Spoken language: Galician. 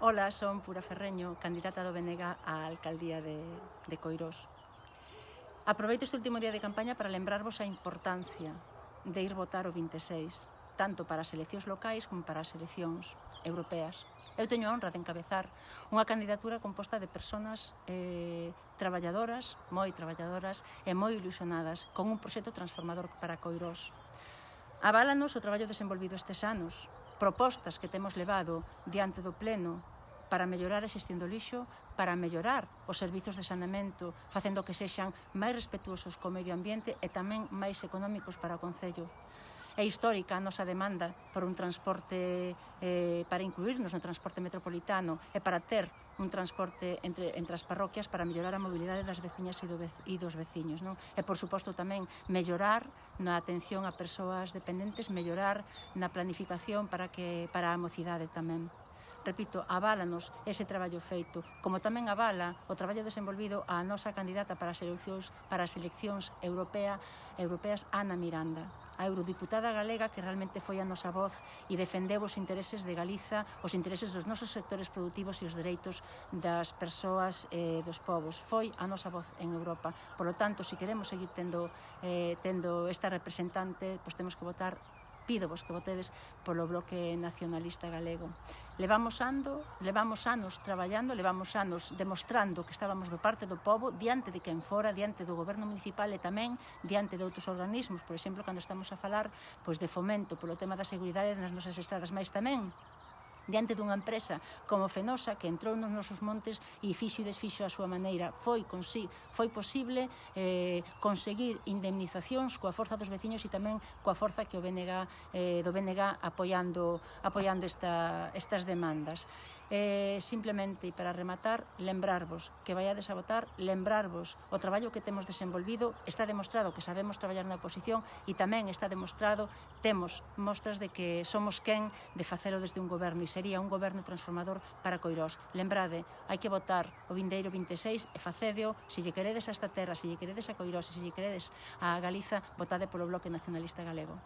Ola, son Pura Ferreño, candidata do BNG á alcaldía de Coirós. Aproveito este último día de campaña para lembrarvos a importancia de ir votar o 26, tanto para as eleccións locais como para as eleccións europeas. Eu teño a honra de encabezar unha candidatura composta de persoas traballadoras e moi ilusionadas con un proxecto transformador para Coirós. Aválanos o traballo desenvolvido estes anos, propostas que temos levado diante do Pleno para mellorar a xestión do lixo, para mellorar os servizos de saneamento, facendo que sexan máis respetuosos co medio ambiente e tamén máis económicos para o Concello. É histórica a nosa demanda por un transporte, para incluirnos no transporte metropolitano e para ter un transporte entre as parroquias para mellorar a mobilidade das veciñas e dos veciños. E, por suposto, tamén mellorar na atención a persoas dependentes, mellorar na planificación para a mocidade tamén. Repito, aválanos ese traballo feito, como tamén avala o traballo desenvolvido a nosa candidata para as eleccións europeas, Ana Miranda, a eurodiputada galega que realmente foi a nosa voz e defendeu os intereses de Galiza, os intereses dos nosos sectores productivos e os dereitos das persoas e dos povos. Foi a nosa voz en Europa. Por lo tanto, se queremos seguir tendo esta representante, pois temos que votar. Pídovos que votedes polo Bloque Nacionalista Galego. Levamos anos traballando, levamos anos demostrando que estábamos do parte do pobo, diante de quen fora, diante do Goberno Municipal e tamén diante de outros organismos, por exemplo, cando estamos a falar de fomento polo tema da seguridade nas nosas estradas, mais tamén diante dunha empresa como Fenosa que entrou nos nosos montes e fixo e desfixo a súa maneira. Foi posible conseguir indemnizacións coa forza dos veciños e tamén coa forza que do BNG apoiando estas demandas. Simplemente, e para rematar, lembrarvos que vaiades a votar, lembrarvos o traballo que temos desenvolvido. Está demostrado que sabemos traballar na oposición e tamén está demostrado, temos mostras de que somos quen de facelo desde un goberno e sería un goberno transformador para Coirós. Lembrade, hai que votar o vindeiro 26 e facédeo, se lle queredes a esta terra, se lle queredes a Coirós e se lle queredes a Galiza, votade polo Bloque Nacionalista Galego.